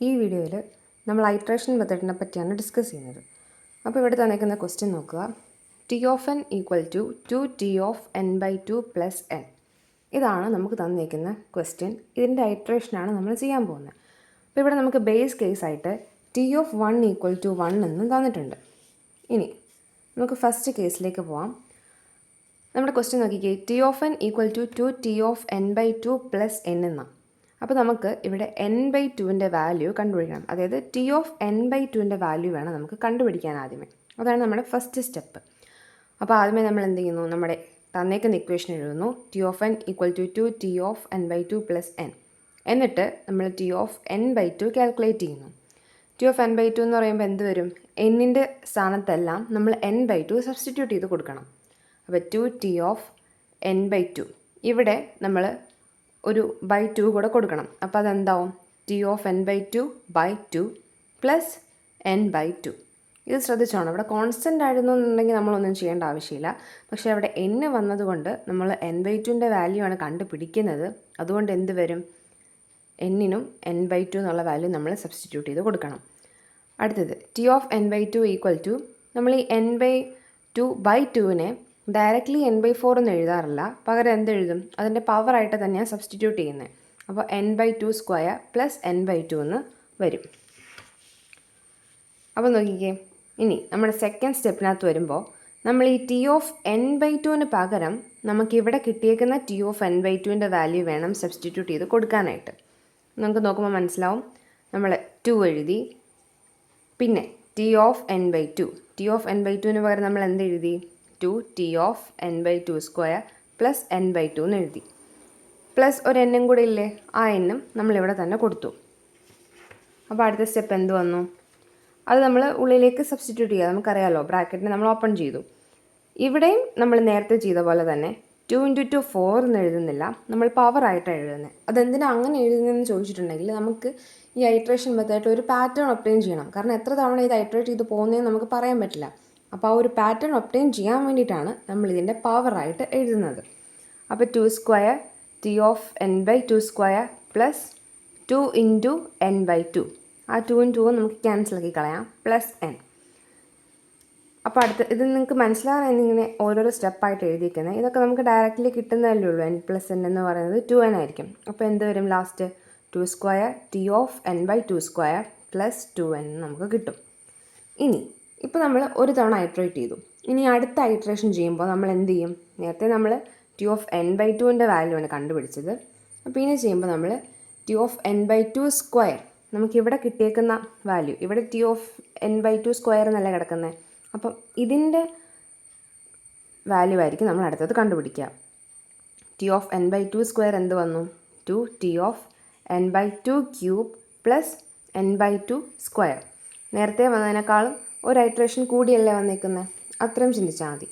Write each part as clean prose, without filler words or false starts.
ഈ വീഡിയോയിൽ നമ്മൾ ഐട്രേഷൻ മെത്തേഡിനെ പറ്റിയാണ് ഡിസ്കസ് ചെയ്യുന്നത്. അപ്പോൾ ഇവിടെ തന്നിരിക്കുന്ന ക്വസ്റ്റ്യൻ നോക്കുക. T of N equal to 2t of n by 2 plus n. ഇതാണ് നമുക്ക് തന്നിരിക്കുന്ന ക്വസ്റ്റ്യൻ. ഇതിൻ്റെ ഐട്രേഷനാണ് നമ്മൾ ചെയ്യാൻ പോകുന്നത്. അപ്പോൾ ഇവിടെ നമുക്ക് ബേസ് കേസായിട്ട് ടി ഓഫ് 1 ഈക്വൽ ടു 1 എന്നും തന്നിട്ടുണ്ട്. ഇനി നമുക്ക് ഫസ്റ്റ് കേസിലേക്ക് പോവാം. നമ്മുടെ ക്വസ്റ്റ്യൻ നോക്കിക്കേ, T of N equal to 2t of n by 2 plus n എന്നാണ്. അപ്പോൾ നമുക്ക് ഇവിടെ n ബൈ 2വിൻ്റെ വാല്യൂ കണ്ടുപിടിക്കണം. അതായത് ടി ഓഫ് n ബൈ 2വിൻ്റെ വാല്യൂ വേണം നമുക്ക് കണ്ടുപിടിക്കാൻ ആദ്യമേ. അതാണ് നമ്മുടെ ഫസ്റ്റ് സ്റ്റെപ്പ്. അപ്പോൾ ആദ്യമേ നമ്മൾ എന്ത് ചെയ്യുന്നു, നമ്മുടെ തന്നേക്കുന്ന ഇക്വേഷൻ എഴുതുന്നു. T of N equal to 2t of n by 2 plus n. എന്നിട്ട് നമ്മൾ T of n by 2 calculate ചെയ്യുന്നു. ടി ഓഫ് n ബൈ 2 എന്ന് പറയുമ്പോൾ എന്ത് വരും? എന്നിൻ്റെ സ്ഥാനത്തെല്ലാം നമ്മൾ n ബൈ 2 സബ്സ്റ്റിറ്റ്യൂട്ട് ചെയ്ത് കൊടുക്കണം. അപ്പോൾ 2t ഓഫ് n ബൈ 2, ഇവിടെ നമ്മൾ ഒരു ബൈ 2 കൂടെ കൊടുക്കണം. അപ്പോൾ അതെന്താവും? T of n by 2 by 2 plus n by 2. ഇത് ശ്രദ്ധിച്ചോണം. ഇവിടെ കോൺസ്റ്റൻ്റ് ആയിരുന്നു എന്നുണ്ടെങ്കിൽ നമ്മളൊന്നും ചെയ്യേണ്ട ആവശ്യമില്ല. പക്ഷേ അവിടെ n വന്നതുകൊണ്ട് നമ്മൾ n ബൈ 2വിൻ്റെ വാല്യൂ ആണ് കണ്ടുപിടിക്കുന്നത്. അതുകൊണ്ട് എന്ത് വരും? എന്നിനും n ബൈ 2 എന്നുള്ള വാല്യൂ നമ്മൾ സബ്സ്റ്റിറ്റ്യൂട്ട് ചെയ്ത് കൊടുക്കണം. അടുത്തത് t of n by 2 equal to, നമ്മൾ ഈ n ബൈ 2 ബൈ 2വിനെ ഡയറക്റ്റ്ലി n ബൈ 4 എന്ന് എഴുതാറില്ല. പകരം എന്തെഴുതും? അതിൻ്റെ പവറായിട്ട് തന്നെയാണ് സബ്സ്റ്റിറ്റ്യൂട്ട് ചെയ്യുന്നത്. അപ്പോൾ n by 2 square plus n by 2 എന്ന് വരും. അപ്പോൾ നോക്കിക്കേ, ഇനി നമ്മുടെ സെക്കൻഡ് സ്റ്റെപ്പിനകത്ത് വരുമ്പോൾ നമ്മൾ ഈ ടി ഓഫ് n ബൈ 2വിന് പകരം നമുക്കിവിടെ കിട്ടിയേക്കുന്ന ടി ഓഫ് n ബൈ 2വിൻ്റെ വാല്യൂ വേണം സബ്സ്റ്റിറ്റ്യൂട്ട് ചെയ്ത് കൊടുക്കാനായിട്ട്. നമുക്ക് നോക്കുമ്പോൾ മനസ്സിലാവും. നമ്മൾ 2 എഴുതി, പിന്നെ t of n by 2. T of n by 2വിന് പകരം നമ്മൾ എന്ത് എഴുതി? 2t of n by 2 square plus n by 2 എന്ന് എഴുതി. പ്ലസ് ഒരു എന്നും കൂടെ ഇല്ലേ, ആ എന്നും നമ്മളിവിടെ തന്നെ കൊടുത്തു. അപ്പോൾ അടുത്ത സ്റ്റെപ്പ് എന്ത് വന്നു? അത് നമ്മൾ ഉള്ളിലേക്ക് സബ്സ്റ്റിറ്റ്യൂട്ട് ചെയ്യുക. നമുക്കറിയാമല്ലോ, ബ്രാക്കറ്റിനെ നമ്മൾ ഓപ്പൺ ചെയ്തു. ഇവിടെയും നമ്മൾ നേരത്തെ ചെയ്ത പോലെ തന്നെ 2 × 2 4 എന്ന് എഴുതുന്നില്ല, നമ്മൾ പവറായിട്ടാണ് എഴുതുന്നത്. അതെന്തിനാണ് അങ്ങനെ എഴുതുന്നതെന്ന് ചോദിച്ചിട്ടുണ്ടെങ്കിൽ നമുക്ക് ഈ ഐട്രേഷൻ മെത്തേഡിൽ ഒരു പാറ്റേൺ ഒബ്റ്റെയിൻ ചെയ്യണം. കാരണം എത്ര തവണ ഇത് ഐട്രേറ്റ് ചെയ്ത് പോകുന്നതെന്ന് നമുക്ക് പറയാൻ പറ്റില്ല. അപ്പോൾ ആ ഒരു പാറ്റേൺ ഒബ്റ്റെയിൻ ചെയ്യാൻ വേണ്ടിയിട്ടാണ് നമ്മൾ ഇതിൻ്റെ പവറായിട്ട് എഴുതുന്നത്. അപ്പോൾ 2 square T of n by 2 square plus 2 into n by 2. ആ 2ഉം 2ഉം നമുക്ക് ക്യാൻസലാക്കി കളയാം, പ്ലസ് n. അപ്പോൾ അടുത്ത് ഇത് നിങ്ങൾക്ക് മനസ്സിലാകാൻ എന്നിങ്ങനെ ഓരോരോ സ്റ്റെപ്പായിട്ട് എഴുതിയിരിക്കുന്നത്. ഇതൊക്കെ നമുക്ക് ഡയറക്റ്റ്ലി കിട്ടുന്നതല്ലേ ഉള്ളൂ. n പ്ലസ് n എന്ന് പറയുന്നത് 2n ആയിരിക്കും. അപ്പോൾ എന്ത് വരും? Last 2 square T of n by 2 square plus 2n നമുക്ക് കിട്ടും. ഇനി ഇപ്പോൾ നമ്മൾ ഒരു തവണ ഐട്രേറ്റ് ചെയ്തു. ഇനി അടുത്ത ഐട്രേഷൻ ചെയ്യുമ്പോൾ നമ്മൾ എന്ത് ചെയ്യും? നേരത്തെ നമ്മൾ ടി ഓഫ് n ബൈ 2വിൻ്റെ വാല്യൂ ആണ് കണ്ടുപിടിച്ചത്. അപ്പോൾ ഇനി ചെയ്യുമ്പോൾ നമ്മൾ T of n by 2 square, നമുക്കിവിടെ കിട്ടിയേക്കുന്ന വാല്യൂ, ഇവിടെ t of n by 2 square എന്നല്ല കിടക്കുന്നത്. അപ്പം ഇതിൻ്റെ വാല്യൂ ആയിരിക്കും നമ്മൾ അടുത്തത് കണ്ടുപിടിക്കുക. T of n by 2 square എന്ത് വന്നു? 2t of n by 2 cube plus n by 2 square. നേരത്തെ വന്നതിനേക്കാളും ഒരു ഐട്രേഷൻ കൂടിയല്ലേ വന്നേക്കുന്നത്, അത്രയും ചിന്തിച്ചാൽ മതി.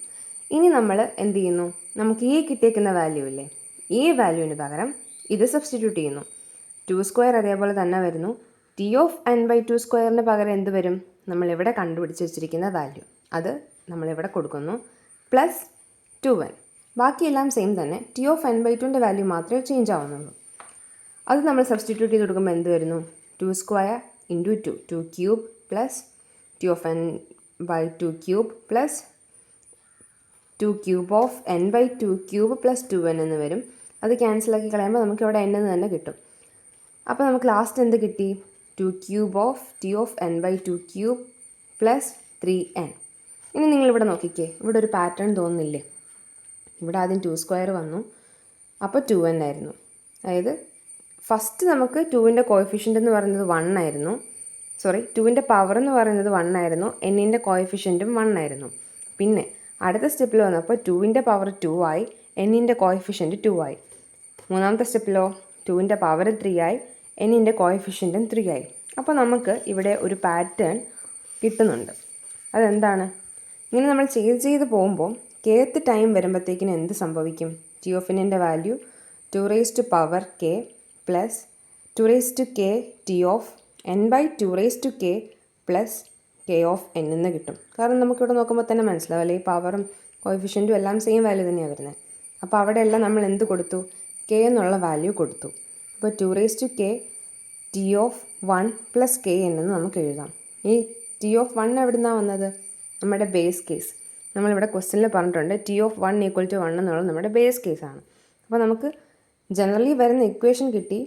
ഇനി നമ്മൾ എന്ത് ചെയ്യുന്നു? നമുക്ക് ഈ കിട്ടിയേക്കുന്ന വാല്യൂ ഇല്ലേ, ഈ വാല്യൂവിന് പകരം ഇത് സബ്സ്റ്റിറ്റ്യൂട്ട് ചെയ്യുന്നു. 2 സ്ക്വയർ അതേപോലെ തന്നെ വരുന്നു. ടി ഓഫ് n ബൈ 2 സ്ക്വയറിന് പകരം എന്ത് വരും? നമ്മളിവിടെ കണ്ടുപിടിച്ച് വെച്ചിരിക്കുന്ന വാല്യൂ, അത് നമ്മളിവിടെ കൊടുക്കുന്നു, പ്ലസ് 2n. ബാക്കിയെല്ലാം സെയിം തന്നെ. ടി ഓഫ് n ബൈ 2വിൻ്റെ വാല്യൂ മാത്രമേ ചേഞ്ച് ആവുന്നുള്ളൂ. അത് നമ്മൾ സബ്സ്റ്റിറ്റ്യൂട്ട് ചെയ്ത് കൊടുക്കുമ്പോൾ എന്ത് വരുന്നു? 2 square into 2 cube plus t of n by 2 cube plus 2 cube of n by 2 cube plus 2n എന്ന് വരും. അത് ക്യാൻസലാക്കി കളയുമ്പോൾ നമുക്ക് ഇവിടെ n എന്ന് തന്നെ കിട്ടും. അപ്പോൾ നമുക്ക് ലാസ്റ്റ് എന്ത് കിട്ടി? 2 cube of T of n by 2 cube plus 3n. ഇനി നിങ്ങളിവിടെ നോക്കിക്കേ, ഇവിടെ ഒരു പാറ്റേൺ തോന്നുന്നില്ലേ? ഇവിടെ ആദ്യം 2 സ്ക്വയർ വന്നു, അപ്പോൾ 2n ആയിരുന്നു. അതായത് ഫസ്റ്റ് നമുക്ക് 2വിൻ്റെ കോഎഫിഷ്യൻ്റ് എന്ന് പറയുന്നത് 1 ആയിരുന്നു. 2വിൻ്റെ പവർ എന്ന് പറയുന്നത് 1 ആയിരുന്നു. എന്നിൻ്റെ കോഎഫിഷ്യൻറ്റും 1 ആയിരുന്നു. പിന്നെ അടുത്ത സ്റ്റെപ്പിൽ വന്നപ്പോൾ 2വിൻ്റെ പവർ 2 ആയി, എന്നിൻ്റെ കോഎഫിഷ്യൻറ്റ് 2 ആയി. മൂന്നാമത്തെ സ്റ്റെപ്പിലോ 2വിൻ്റെ പവർ 3 ആയി, എന്നിൻ്റെ കോഎഫിഷ്യൻറ്റും 3 ആയി. അപ്പോൾ നമുക്ക് ഇവിടെ ഒരു പാറ്റേൺ കിട്ടുന്നുണ്ട്. അതെന്താണ്? ഇങ്ങനെ നമ്മൾ ചെയ്ത് പോകുമ്പോൾ kth ടൈം വരുമ്പോഴത്തേക്കിനും എന്ത് സംഭവിക്കും? ടി ഓഫ് എന്നിൻ്റെ value 2 raise to power k plus 2 raise to k T of n by 2 raise to k plus k of n എന്ന് കിട്ടും. കാരണം നമുക്കിവിടെ നോക്കുമ്പോൾ തന്നെ മനസ്സിലാവും അല്ലേ, ഈ പവറും കോഎഫിഷ്യൻറ്റും എല്ലാം സെയിം വാല്യൂ തന്നെയാണ് വരുന്നത്. അപ്പോൾ അവിടെയെല്ലാം നമ്മൾ എന്ത് കൊടുത്തു? k എന്നുള്ള വാല്യൂ കൊടുത്തു. അപ്പോൾ 2 raise to k T of one plus K N എന്ന് നമുക്ക് എഴുതാം. ഈ ടി ഓഫ് വൺ എവിടെ നിന്നാണ് വന്നത്? നമ്മുടെ ബേസ് കേസ്. നമ്മളിവിടെ ക്വസ്റ്റ്യനിൽ പറഞ്ഞിട്ടുണ്ട് T of one equal to one എന്നുള്ളത് നമ്മുടെ ബേസ് കേസാണ്. അപ്പോൾ നമുക്ക് ജനറലി വരുന്ന ഇക്വേഷൻ കിട്ടി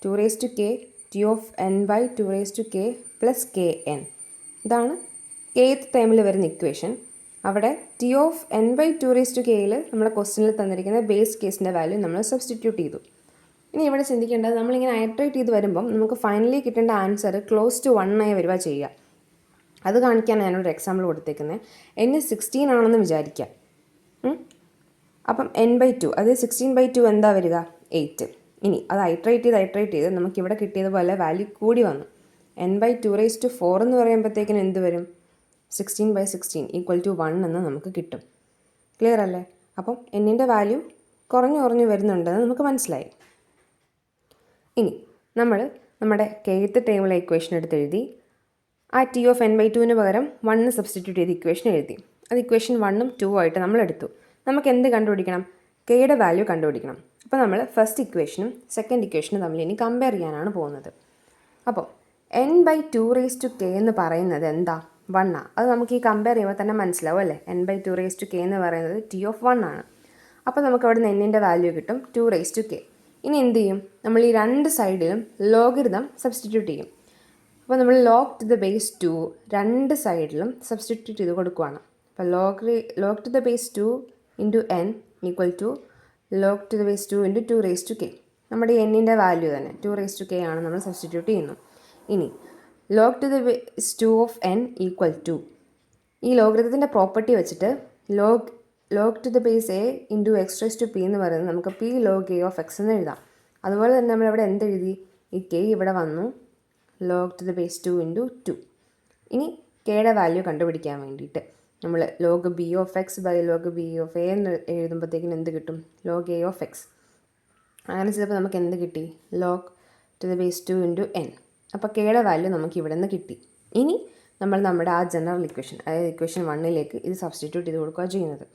2k T of n by 2k plus K N. ഇതാണ് kth ടൈമിൽ വരുന്ന ഇക്വേഷൻ. അവിടെ ടി ഓഫ് n ബൈ 2kയിൽ നമ്മുടെ ക്വസ്റ്റ്യനിൽ തന്നിരിക്കുന്ന ബേസ് കേസിൻ്റെ വാല്യൂ നമ്മൾ സബ്സ്റ്റിറ്റ്യൂട്ട് ചെയ്തു. ഇനി ഇവിടെ ചിന്തിക്കേണ്ടത് നമ്മളിങ്ങനെ ഐട്രേറ്റ് ചെയ്ത് വരുമ്പം നമുക്ക് ഫൈനലി കിട്ടേണ്ട ആൻസർ ക്ലോസ് ടു 1 ആയി വരിക ചെയ്യുക. അത് കാണിക്കാൻ ഞാനൊരു എക്സാമ്പിൾ കൊടുത്തേക്കുന്നത്. n 16 ആണെന്ന് വിചാരിക്കാം. അപ്പം n/2 അത് 16/2 എന്താ വരിക? 8. ഇനി അത് ഐട്രേറ്റ് ചെയ്ത് നമുക്കിവിടെ കിട്ടിയതുപോലെ വാല്യൂ കൂടി വന്നു. n/2⁴ എന്ന് പറയുമ്പോഴത്തേക്കിന് എന്ത് വരും? 16/16 ഈക്വൽ ടു 1 എന്ന് നമുക്ക് കിട്ടും. ക്ലിയർ അല്ലേ? അപ്പം എന്നിൻ്റെ വാല്യൂ കുറഞ്ഞു വരുന്നുണ്ടെന്ന് നമുക്ക് മനസ്സിലായി. ഇനി നമ്മൾ നമ്മുടെ kth ടേബിൾ ഇക്വേഷൻ എടുത്ത് എഴുതി. ആ ടി ഓഫ് n/2 പകരം 1 സബ്സ്റ്റിറ്റ്യൂട്ട് ചെയ്ത് ഇക്വേഷൻ എഴുതി. അത് ഇക്വേഷൻ 1ഉം 2ഉം ആയിട്ട് നമ്മൾ എടുത്തു. നമുക്ക് എന്ത് കണ്ടുപിടിക്കണം? കെയുടെ വാല്യൂ കണ്ടുപിടിക്കണം. അപ്പോൾ നമ്മൾ ഫസ്റ്റ് ഇക്വേഷനും സെക്കൻഡ് ഇക്വേഷനും തമ്മിൽ ഇനി കമ്പയർ ചെയ്യാനാണ് പോകുന്നത്. അപ്പോൾ n/2k എന്ന് പറയുന്നത് എന്താ? 1 ആണ്. അത് നമുക്ക് ഈ കമ്പയർ ചെയ്യുമ്പോൾ തന്നെ മനസ്സിലാവും അല്ലേ? n/2k എന്ന് പറയുന്നത് ടി ഓഫ് 1 ആണ്. അപ്പോൾ നമുക്ക് അവിടെ നിന്ന് എന്നിൻ്റെ വാല്യൂ കിട്ടും 2k. ഇനി എന്ത് ചെയ്യും? നമ്മൾ ഈ രണ്ട് സൈഡിലും ലോഗരിതം സബ്സ്റ്റിറ്റ്യൂട്ട് ചെയ്യും. അപ്പോൾ നമ്മൾ log to the base 2 രണ്ട് സൈഡിലും സബ്സ്റ്റിറ്റ്യൂട്ട് ചെയ്ത് കൊടുക്കുകയാണ്. അപ്പോൾ log to the base 2 into n equal to log to the base 2 into 2k. നമ്മുടെ എന്നിൻ്റെ വാല്യൂ തന്നെ 2k ആണ് നമ്മൾ സബ്സ്റ്റിറ്റ്യൂട്ട് ചെയ്യുന്നു. ഇനി log to the base 2 of n equal to ഈ ലോഗരിതത്തിൻ്റെ പ്രോപ്പർട്ടി വെച്ചിട്ട് log to the base a into x raised to p എന്ന് പറയുന്നത് നമുക്ക് p log a of x എന്ന് എഴുതാം. അതുപോലെ തന്നെ നമ്മളിവിടെ എന്തെഴുതി? ഈ k ഇവിടെ വന്നു log to the base 2 into 2. ഇനി കെയുടെ വാല്യൂ കണ്ടുപിടിക്കാൻ വേണ്ടിയിട്ട് നമ്മൾ log b of x by log b of a എന്ന് എഴുതുമ്പോഴത്തേക്കിന് എന്ത് കിട്ടും? log a of x. അങ്ങനെ ചെയ്തപ്പോൾ നമുക്ക് എന്ത് കിട്ടി? log to the base 2 into n. അപ്പോൾ കെയുടെ വാല്യൂ നമുക്ക് ഇവിടെ നിന്ന് കിട്ടി. ഇനി നമ്മൾ നമ്മുടെ ആ ജനറൽ ഇക്വേഷൻ, അതായത് ഇക്വേഷൻ 1ലേക്ക് ഇത് സബ്സ്റ്റിറ്റ്യൂട്ട് ചെയ്ത് കൊടുക്കുക ചെയ്യുന്നത്.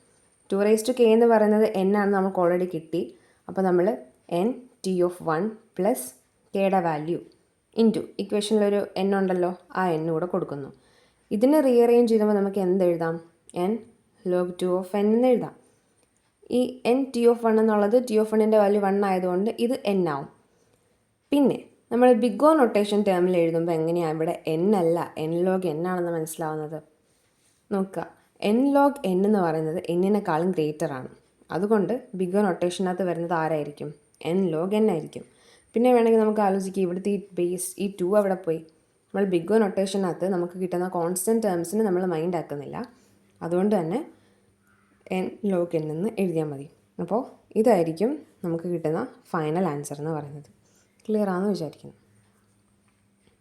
2k എന്ന് പറയുന്നത് n ആണെന്ന് നമുക്ക് ഓൾറെഡി കിട്ടി. അപ്പോൾ നമ്മൾ n ടി ഓഫ് 1 പ്ലസ് കെയുടെ വാല്യൂ ഇൻറ്റു ഇക്വേഷനിലൊരു n ഉണ്ടല്ലോ, ആ n കൂടെ കൊടുക്കുന്നു. ഇതിനെ റീഅറേഞ്ച് ചെയ്യുമ്പോൾ നമുക്ക് എന്തെഴുതാം? n log 2 of n എന്ന് എഴുതാം. ഈ n ടി ഓഫ് 1 എന്നുള്ളത് ടി ഓഫ് 1ൻ്റെ വാല്യൂ 1 ആയതുകൊണ്ട് ഇത് n ആവും. പിന്നെ നമ്മൾ ബിഗ് ഓ നൊട്ടേഷൻ ടേമിൽ എഴുതുമ്പോൾ എങ്ങനെയാണ് ഇവിടെ n അല്ല n log n ആണെന്ന് മനസ്സിലാവുന്നത്? നോക്കുക, n log n എന്ന് പറയുന്നത് n-നേക്കാളും ഗ്രേറ്റർ ആണ്. അതുകൊണ്ട് ബിഗ് ഓ നൊട്ടേഷനകത്ത് വരുന്നത് ആരായിരിക്കും? n log n ആയിരിക്കും. പിന്നെ വേണമെങ്കിൽ നമുക്ക് ആലോചിക്കുക, ഇവിടുത്തെ ഈ ബേസ് ഈ 2 അവിടെ പോയി. നമ്മൾ ബിഗ് ഓ നൊട്ടേഷനകത്ത് നമുക്ക് കിട്ടുന്ന കോൺസ്റ്റൻറ്റ് ടേംസിന് നമ്മൾ മൈൻഡ് ആക്കുന്നില്ല. അതുകൊണ്ട് തന്നെ n log n എന്ന് എഴുതിയാൽ മതി. അപ്പോൾ ഇതായിരിക്കും നമുക്ക് കിട്ടുന്ന ഫൈനൽ ആൻസർ എന്ന് പറയുന്നത്. ക്ലിയർ ആണെന്ന് വിചാരിക്കുന്നു.